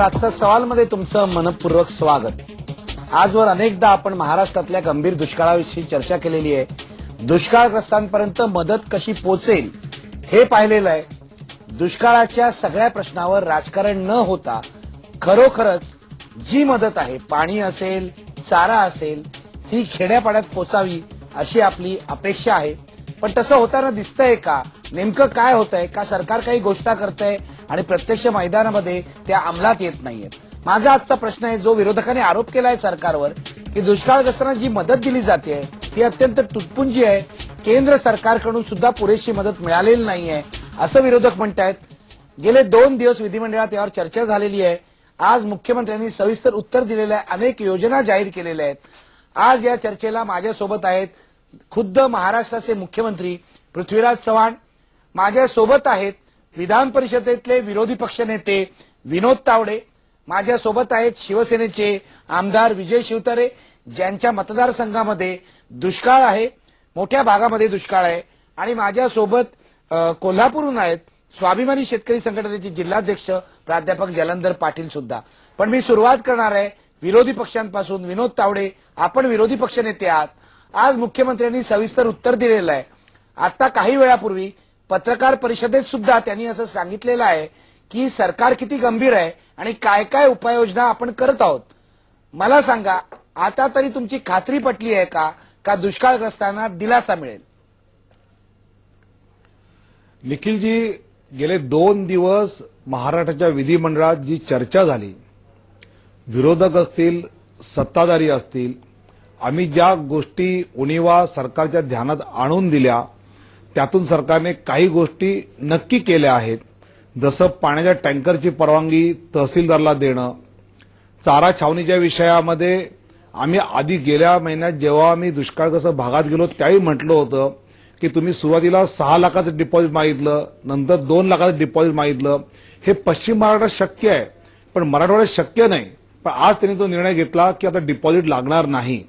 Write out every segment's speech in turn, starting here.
नमस्कार. आजचा सवालमध्ये तुमचं मनपूर्वक स्वागत. आजवर अनेकदा आपण महाराष्ट्रातल्या गंभीर दुष्काळाविषयी चर्चा केलेली आहे. दुष्काळग्रस्तांपर्यंत मदत कशी पोहोचेल हे पाहिलेलं आहे. दुष्काळाच्या सगळ्या प्रश्नावर राजकारण न होता खरोखरच जी मदत आहे, पाणी असेल, चारा असेल, ही खेड्यापाड्यात पोचावी अशी आपली अपेक्षा आहे. पण तसं होताना दिसतंय का? नेमकं काय होतंय? का सरकार काही गोष्टी करतंय आणि प्रत्यक्ष मैदानामध्ये त्या अंमलात येत नाहीये? माझा आजचा प्रश्न आहे, जो विरोधकांनी आरोप केलाय सरकारवर की दुष्काळग्रस्तांना जी मदत दिली जाते ती अत्यंत तुटपुंजी आहे, केंद्र सरकारकडून सुद्धा पुरेशी मदत मिळालेली नाहीये असं विरोधक म्हणतायत. गेले 2 दिवस विधिमंडळात यावर चर्चा झालेली आहे. आज मुख्यमंत्र्यांनी सविस्तर उत्तर दिलेलं आहे, अनेक योजना जाहीर केलेल्या आहेत. आज या चर्चेला माझ्यासोबत आहेत खुद्द महाराष्ट्राचे मुख्यमंत्री पृथ्वीराज चव्हाण, माझ्यासोबत आहेत विधान परिषदेतले विरोधी पक्षनेते विनोद तावडे, माझ्यासोबत आहेत शिवसेनेचे आमदार विजय शिवतारे, ज्यांच्या मतदारसंघामध्ये दुष्काळ आहे, मोठ्या भागामध्ये दुष्काळ आहे, आणि माझ्यासोबत कोल्हापूरहून आहेत स्वाभिमानी शेतकरी संघटनेचे जिल्हाध्यक्ष प्राध्यापक जलंधर पाटील सुद्धा. पण मी सुरुवात करणार आहे विरोधी पक्षांपासून. विनोद तावडे, आपण विरोधी पक्षनेते आहात. आज मुख्यमंत्र्यांनी सविस्तर उत्तर दिलेलं आहे. आता काही वेळापूर्वी पत्रकार परिषदेत सुद्धा त्यांनी असं सांगितलेलं आहे की सरकार किती गंभीर आहे आणि काय काय उपाययोजना आपण करत आहोत. मला सांगा, आता तरी तुमची खात्री पटली आहे का दुष्काळग्रस्तांना दिलासा मिळेल? निखिलजी, गेले 2 दिवस महाराष्ट्राच्या विधिमंडळात जी चर्चा झाली, विरोधक असतील, सत्ताधारी असतील, आम्ही ज्या गोष्टी उणिवा सरकारच्या ध्यानात आणून दिल्या त्यातून सरकारने काही गोष्टी नक्की केल्या आहेत. जसं पाण्याच्या टँकरची परवानगी तहसीलदारला देणं, चारा छावणीच्या विषयामध्ये आम्ही आधी गेल्या महिन्यात जेव्हा आम्ही दुष्काळग्रस्त भागात गेलो त्यावेळी म्हटलं होतं की तुम्ही सुरुवातीला 6 लाखाचं डिपॉझिट मागितलं, नंतर 2 लाखाचं डिपॉझिट मागितलं. हे पश्चिम महाराष्ट्रात शक्य आहे पण मराठवाड्यात शक्य नाही. पण आज त्यांनी तो निर्णय घेतला की आता डिपॉझिट लागणार नाही.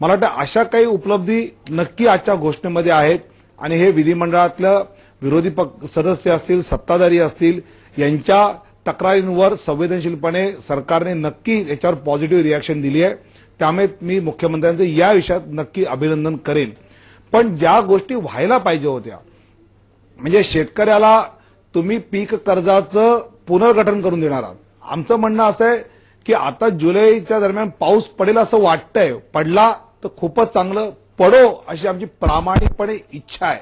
मला वाटतं अशा काही उपलब्धी नक्की आजच्या घोषणेमध्ये आहेत आणि हे विधिमंडळातलं विरोधी सदस्य असतील, सत्ताधारी असतील, यांच्या तक्रारींवर संवेदनशीलपणे सरकारने नक्की याच्यावर पॉझिटिव्ह रिॲक्शन दिली आहे. त्यामुळे मी मुख्यमंत्र्यांचं या विषयात नक्की अभिनंदन करेन. पण ज्या गोष्टी व्हायला पाहिजे होत्या, म्हणजे शेतकऱ्याला तुम्ही पीक कर्जाचं पुनर्गठन करून देणार आहात. आमचं म्हणणं असं आहे की आता जुलैच्या दरम्यान पाऊस पडेल असं वाटतंय, पडला तर खूपच चांगलं, पडो अशी आमची प्रामाणिकपणे इच्छा आहे.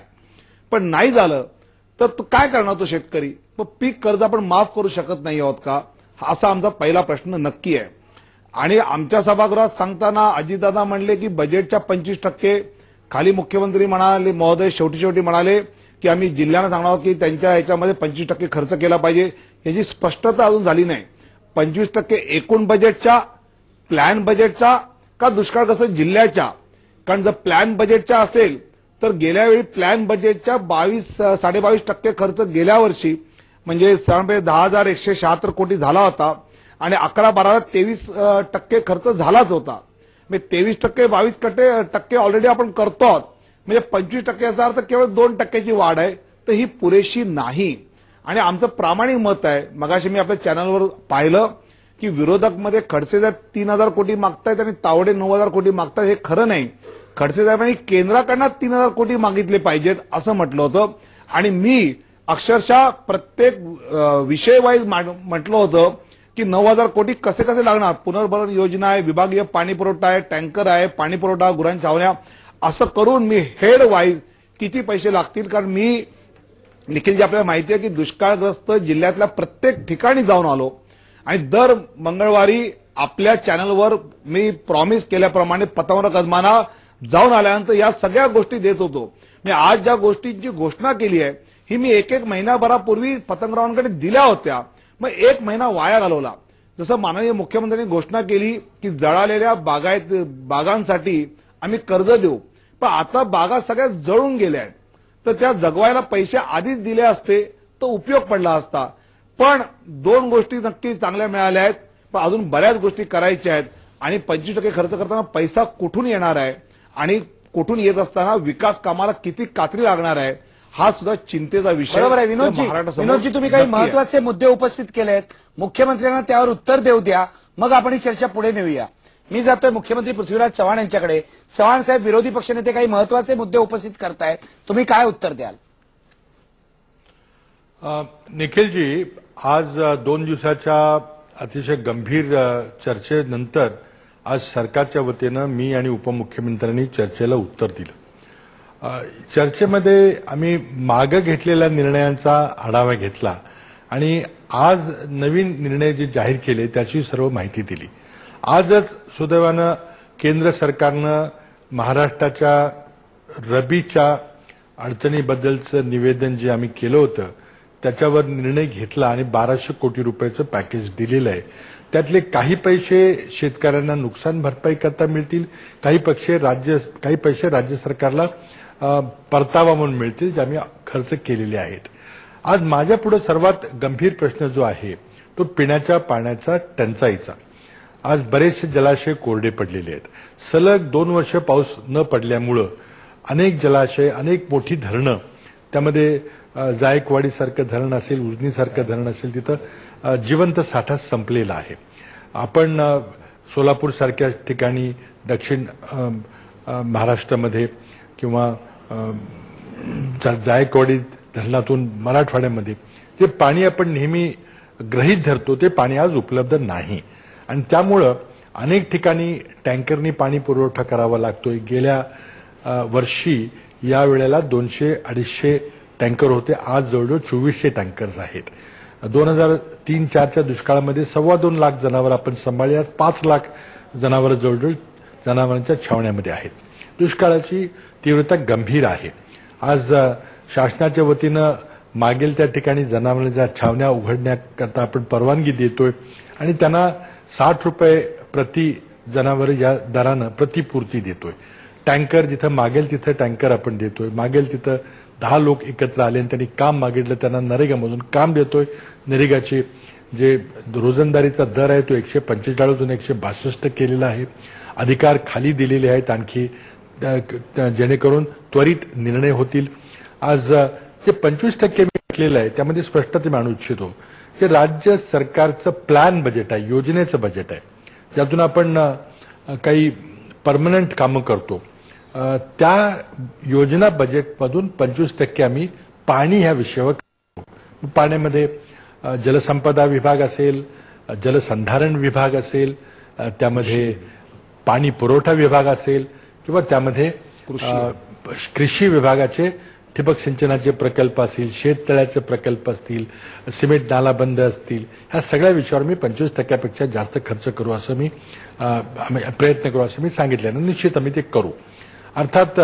पण नाही झालं तर काय करणार तो शेतकरी? मग पीक कर्ज आपण माफ करू शकत नाही आहोत का? असा आमचा पहिला प्रश्न नक्की आहे. आणि आमच्या सभागृहात सांगताना अजितदादा म्हणले की बजेटच्या 25% खाली मुख्यमंत्री म्हणाले, महोदय शेवटी म्हणाले की आम्ही जिल्ह्यांना सांगणार आहोत की त्यांच्या ह्याच्यामध्ये 25% खर्च केला पाहिजे. याची स्पष्टता अजून झाली नाही. 25% एकूण बजेटच्या, प्लॅन बजेटचा का दुष्काळग्रस्त जिल्ह्याच्या? कारण जर प्लॅन बजेटच्या असेल तर गेल्या वेळी प्लॅन बजेटच्या 22.5% खर्च गेल्या वर्षी म्हणजे 10,176 कोटी झाला होता आणि 11-12 23% खर्च झालाच होता. म्हणजे 23% 22% ऑलरेडी आपण करतो आहोत. म्हणजे 25% याचा अर्थ केवळ 2% वाढ आहे. तर ही पुरेशी नाही. आणि आमचं प्रामाणिक मत आहे, मगाशी मी आपल्या चॅनलवर पाहिलं की विरोधकमध्ये खडसे साहेब 3,000 कोटी मागतायत आणि तावडे 9,000 कोटी मागतायत. हे खरं नाही. खडसे साहेबांनी केंद्राकडनं 3,000 कोटी मागितले पाहिजेत असं म्हटलं होतं. आणि मी अक्षरशः प्रत्येक विषय वाईज म्हटलं होतं की 9,000 कोटी कसे लागणार. पुनर्भरण योजना आहे, विभागीय पाणी पुरवठा आहे, टँकर आहे, पाणी पुरवठा, गुरांच्या छावण्या, असं करून मी हेड वाईज किती पैसे लागतील. कारण मी निखिलजी आपल्याला माहिती आहे की दुष्काळग्रस्त जिल्ह्यातल्या प्रत्येक ठिकाणी जाऊन आलो आणि दर मंगळवारी आपल्या चॅनलवर मी प्रॉमिस केल्याप्रमाणे पतंगराव गजमाना जाऊन आल्यानंतर या सगळ्या गोष्टी देत होतो. मी आज ज्या गोष्टींची घोषणा केली आहे ही मी एक महिनाभरापूर्वी पतंगरावांकडे दिल्या होत्या. मग 1 महिना वाया घालवला. जसं माननीय मुख्यमंत्र्यांनी घोषणा केली की जळालेल्या बागांसाठी आम्ही कर्ज देऊ, पण आता बागा सगळ्या जळून गेल्या आहेत. तर त्या जगवायला पैसे आधीच दिले असते तर उपयोग पडला असता. पण 2 गोष्टी नक्की चांगल्या मिळाल्या आहेत, पण अजून बऱ्याच गोष्टी करायच्या आहेत. आणि 25% खर्च करताना पैसा कुठून येणार आहे आणि कुठून येत असताना विकास कामाला किती कात्री लागणार आहे हा सुद्धा चिंतेचा विषय बरोबर आहे विनोदजी तुम्ही काही महत्वाचे मुद्दे उपस्थित केले आहेत. मुख्यमंत्र्यांना त्यावर उत्तर देऊ द्या, मग आपण ही चर्चा पुढे नेऊया. मी जातोय मुख्यमंत्री पृथ्वीराज चव्हाण यांच्याकडे. चव्हाण साहेब, विरोधी पक्षनेते काही महत्वाचे मुद्दे उपस्थित करतायत, तुम्ही काय उत्तर द्याल? निखिलजी, आज 2 दिवसाच्या अतिशय गंभीर चर्चेनंतर आज सरकारच्या वतीनं मी आणि उपमुख्यमंत्र्यांनी चर्चेला उत्तर दिलं. चर्चेमध्ये आम्ही मागे घेतलेल्या निर्णयांचा आढावा घेतला आणि आज नवीन निर्णय जे जाहीर केले त्याची सर्व माहिती दिली. आजच सुदैवानं केंद्र सरकारनं महाराष्ट्राच्या रबीच्या अडचणीबद्दलचं निवेदन जे आम्ही केलं होतं त्याच्यावर निर्णय घेतला आणि 1200 कोटी रुपयाचं पॅकेज दिलेलं आहे. त्यातले काही पैसे शेतकऱ्यांना नुकसान भरपाई करता मिळतील, काही पैसे राज्य सरकारला परतावा म्हणून मिळतील जे आम्ही खर्च केलेले आहेत. आज माझ्यापुढे सर्वात गंभीर प्रश्न जो आहे तो पिण्याच्या पाण्याचा टंचाईचा. आज बरेचसे जलाशय कोरडे पडलेले आहेत. सलग 2 वर्ष पाऊस न पडल्यामुळं अनेक जलाशय, अनेक मोठी धरणं, त्यामध्ये जायकवाडीसारखं धरण असेल, उजनीसारखं धरण असेल, तिथं जिवंत साठा संपलेला आहे. आपण सोलापूर सारख्या ठिकाणी दक्षिण महाराष्ट्रामध्ये किंवा जायकवाडी धरणातून मराठवाड्यामध्ये जे पाणी आपण नेहमी गृहीत धरतो ते पाणी आज उपलब्ध नाही आणि त्यामुळं अनेक ठिकाणी टँकरनी पाणी पुरवठा करावा लागतोय. गेल्या वर्षी या वेळेला 200-250 टँकर होते, आज जवळजवळ 2400 टँकर्स आहेत. 2003-04च्या दुष्काळामध्ये 2.25 लाख जनावर आपण सांभाळली, आज 5 लाख जनावर जवळजवळ जनावरांच्या छावण्यामध्ये आहेत. दुष्काळाची तीव्रता गंभीर आहे. आज शासनाच्या वतीनं मागेल त्या ठिकाणी जनावरांच्या छावण्या उघडण्याकरता आपण परवानगी देतोय आणि त्यांना 60 रुपये प्रति जनावर या दरानं प्रतिपूर्ती देतोय. टँकर जिथं मागेल तिथं टँकर आपण देतोय. मागेल तिथं 10 लोक एकत्र आले आणि त्यांनी काम मागितलं त्यांना नरेगामधून काम देतोय. नरेगाचे जे रोजंदारीचा दर आहे तो 145 162 केलेला आहे. अधिकार खाली दिलेले आहेत आणखी जेणेकरून त्वरित निर्णय होतील. आज जे 25% मी म्हटलेलं आहे त्यामध्ये स्पष्टता मी आणू इच्छितो की राज्य सरकारचं प्लॅन बजेट आहे, योजनेचं बजेट आहे, ज्यातून आपण काही परमनंट कामं करतो. त्या योजना बजेटमधून 25% आम्ही पाणी ह्या विषयावर करतो. पाण्यामध्ये जलसंपदा विभाग असेल, जलसंधारण विभाग असेल, त्यामध्ये पाणी पुरवठा विभाग असेल किंवा त्यामध्ये कृषी विभागाचे ठिबक सिंचनाचे प्रकल्प असतील, शेततळ्याचे प्रकल्प असतील, सिमेंट नालाबंद असतील, ह्या सगळ्या विषयावर मी 25% जास्त खर्च करू असं मी प्रयत्न करू असं मी सांगितलं. निश्चित आम्ही ते करू. अर्थात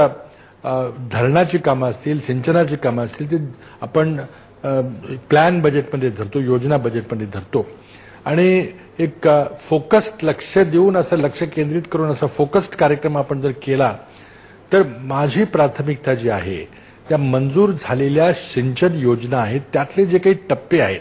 धरणाची कामं असतील, सिंचनाची कामं असतील, ते आपण प्लॅन बजेटमध्ये धरतो, योजना बजेटमध्ये धरतो आणि एक फोकस्ड लक्ष देऊन असं लक्ष केंद्रित करून असा फोकस्ड कार्यक्रम आपण जर केला तर माझी प्राथमिकता जी आहे त्या मंजूर झालेल्या सिंचन योजना आहेत त्यातले जे काही टप्पे आहेत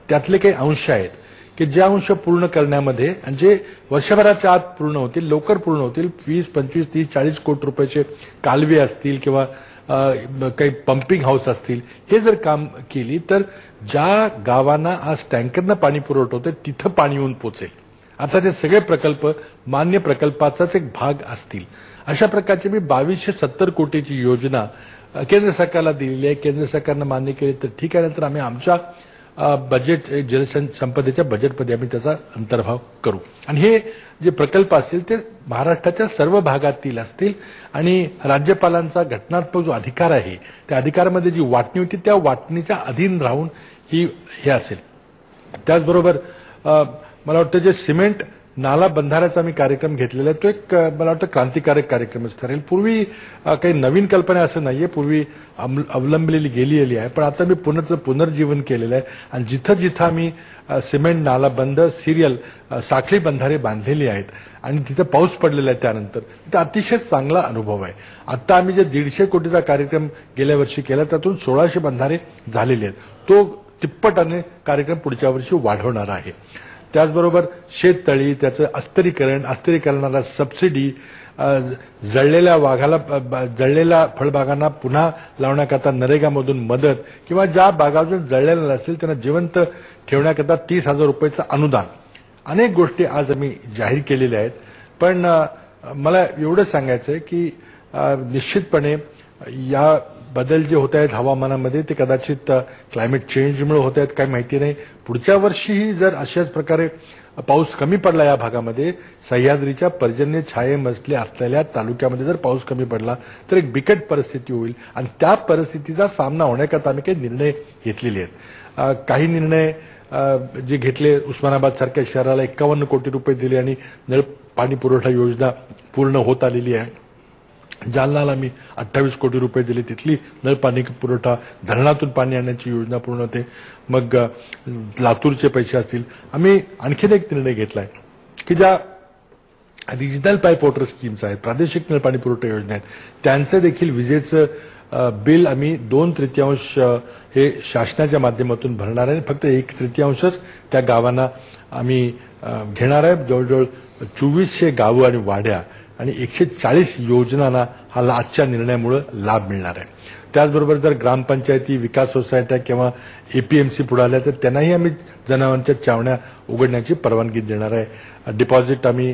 त्यातले काही अंश आहेत की जे अंश पूर्ण करण्यामध्ये आणि जे वर्षभराच्या आत पूर्ण होतील, लवकर पूर्ण होतील, 20, 25, 30, 40 कोटी रुपयाचे कालवे असतील किंवा काही पंपिंग हाऊस असतील, हे जर काम केली तर ज्या गावांना आज टँकरनं पाणी पुरवठा होतं तिथं पाणी येऊन पोचेल. आता ते सगळे प्रकल्प मान्य प्रकल्पाचाच एक भाग असतील. अशा प्रकारची मी 2270 कोटीची योजना केंद्र सरकारला दिलेली आहे. केंद्र सरकारनं मान्य केली तर ठीक आहे, नंतर आम्ही आमच्या बजेट जलसंपदेच्या बजेटमध्ये आम्ही त्याचा अंतर्भाव करू आणि हे जे प्रकल्प असतील ते महाराष्ट्राच्या सर्व भागातील असतील आणि राज्यपालांचा घटनात्मक जो अधिकार आहे त्या अधिकारामध्ये जी वाटणी होती त्या वाटणीच्या अधीन राहून हे असेल. त्याचबरोबर मला वाटतं जे सिमेंट नाला बंधाऱ्याचा आम्ही कार्यक्रम घेतलेला आहे तो एक मला वाटतं क्रांतिकारक कार्यक्रमच ठरेल. पूर्वी काही नवीन कल्पना असं नाहीये, पूर्वी अवलंबलेली गेलेली आहे, पण आता मी पुनर्जीवन केलेलं आहे आणि जिथं जिथं आम्ही सिमेंट नाला बंद सिरियल साखळी बंधारे बांधलेली आहेत आणि तिथं पाऊस पडलेला आहे त्यानंतर तिथं अतिशय चांगला अनुभव आहे. आता आम्ही जे 150 कोटीचा कार्यक्रम गेल्या वर्षी केला त्यातून 1600 बंधारे झालेले आहेत. तो तिप्पटाने कार्यक्रम पुढच्या वर्षी वाढवणार आहे. त्याचबरोबर शेततळी, त्याचं अस्थिरीकरणाला सबसिडी, जळलेल्या फळबागांना पुन्हा लावण्याकरता नरेगामधून मदत किंवा ज्या बागा अजून जळलेल्या नसतील त्यांना जिवंत ठेवण्याकरता 30,000 रुपयाचं अनुदान, अनेक गोष्टी आज आम्ही जाहीर केलेल्या आहेत. पण मला एवढं सांगायचं आहे की निश्चितपणे या बदल जे होत आहेत हवामानामध्ये ते कदाचित क्लायमेट चेंजमुळे होत आहेत, काही माहिती नाही. पुढच्या वर्षीही जर अशाच प्रकारे पाऊस कमी पडला या भागामध्ये, सह्याद्रीच्या पर्जन्य छायेमधले असलेल्या तालुक्यामध्ये जर पाऊस कमी पडला तर एक बिकट परिस्थिती होईल आणि त्या परिस्थितीचा सामना होण्याकरता आम्ही काही निर्णय घेतलेले आहेत. काही निर्णय जे घेतले, उस्मानाबाद सारख्या शहराला 51 कोटी रुपये दिले आणि नळ पाणी पुरवठा योजना पूर्ण होत आलेली आहे. जालनाला मी 28 कोटी रुपये दिले, तिथली नळ पाणी पुरवठा धरणातून पाणी आणण्याची योजना पूर्ण होते. मग लातूरचे पैसे असतील. आम्ही आणखीन एक निर्णय घेतलाय की ज्या रिजनल पाईप वॉटर स्कीम्स आहेत, प्रादेशिक नळ पाणी पुरवठा योजना आहेत, त्यांचं देखील विजेचं बिल आम्ही 2/3 हे शासनाच्या माध्यमातून भरणार आहे. फक्त 1/3 त्या गावांना आम्ही घेणार आहे. जवळजवळ 2400 गावं आणि वाड्या आणि 140 योजनांना हा आजच्या निर्णयामुळे लाभ मिळणार आहे. त्याचबरोबर जर ग्रामपंचायती, विकास सोसायट्या किंवा एपीएमसी पुढे आल्या तर त्यांनाही आम्ही जनावरांच्या चावण्या उघडण्याची परवानगी देणार आहे. डिपॉझिट आम्ही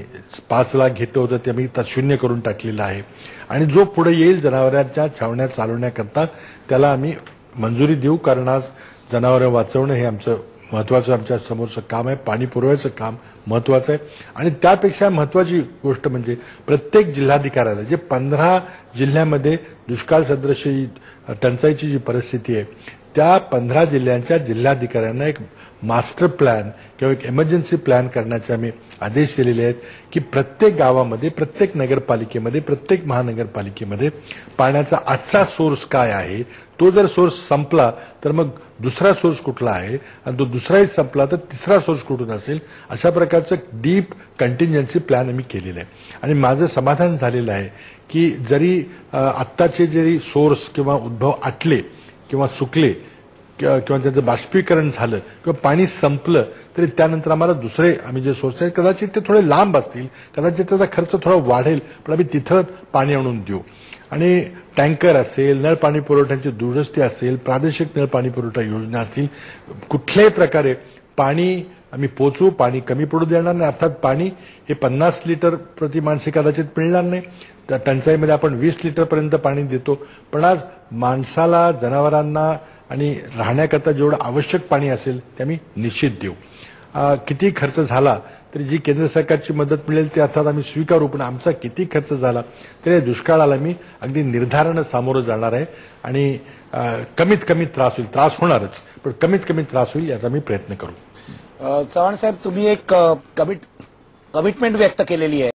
5 लाख घेतलं होतं ते आम्ही 0 करून टाकलेलं आहे आणि जो पुढे येईल जनावरांच्या छावण्या चालवण्याकरता त्याला आम्ही मंजुरी देऊ. कारण आज जनावरं वाचवणं हे आमचं महत्वाचं आमच्या समोरचं काम आहे. पाणी पुरवायचं काम महत्वाचं आहे आणि त्यापेक्षा महत्वाची गोष्ट म्हणजे प्रत्येक जिल्हाधिकाऱ्याला, जे 15 जिल्ह्यामध्ये दुष्काळ सदृश टंचाईची जी परिस्थिती आहे त्या 15 जिल्ह्यांच्या जिल्हाधिकाऱ्यांना एक मास्टर प्लॅन किंवा एक इमर्जन्सी प्लॅन करण्याचे आम्ही आदेश दिलेले आहेत की प्रत्येक गावामध्ये, प्रत्येक नगरपालिकेमध्ये, प्रत्येक महानगरपालिकेमध्ये पाण्याचा आजचा सोर्स काय आहे, तो जर सोर्स संपला तर मग दुसरा सोर्स कुठला आहे आणि तो दुसराही संपला तर तिसरा सोर्स कुठून असेल, अशा प्रकारचं डीप कंटिंजन्सी प्लॅन आम्ही केलेलं आहे. आणि माझं समाधान झालेलं आहे की जरी आत्ताचे जरी सोर्स किंवा उद्भव आटले किंवा सुकले किंवा त्यांचं बाष्पीकरण झालं किंवा पाणी संपलं तरी त्यानंतर आम्हाला दुसरे आम्ही जे सोर्स आहेत कदाचित ते थोडे लांब असतील, कदाचित त्याचा खर्च थोडा वाढेल, पण आम्ही तिथं पाणी आणून देऊ. आणि टँकर असेल, नळ पाणी पुरवठ्याची दुरुस्ती असेल, प्रादेशिक नळ पाणी पुरवठा योजना असतील, कुठल्याही प्रकारे पाणी आम्ही पोचू, पाणी कमी पडू देणार नाही. अर्थात पाणी हे 50 लिटर प्रति माणसे कदाचित मिळणार नाही, त्या टंचाईमध्ये आपण 20 लिटरपर्यंत पाणी देतो. पण आज माणसाला, जनावरांना आणि राहण्याकरता जेवढं आवश्यक पाणी असेल ते आम्ही निश्चित देऊ. किती खर्च झाला तरी जी केंद्र सरकारची मदत मिळेल ते अर्थात आम्ही स्वीकारू, पण आमचा किती खर्च झाला तरी दुष्काळाला मी अगदी निर्धारानं सामोरं जाणार आहे आणि कमीत कमी त्रास होईल, त्रास होणारच पण कमीत कमी त्रास होईल याचा मी प्रयत्न करू. चव्हाण साहेब, तुम्ही एक कमिटमेंट व्यक्त केलेली आहे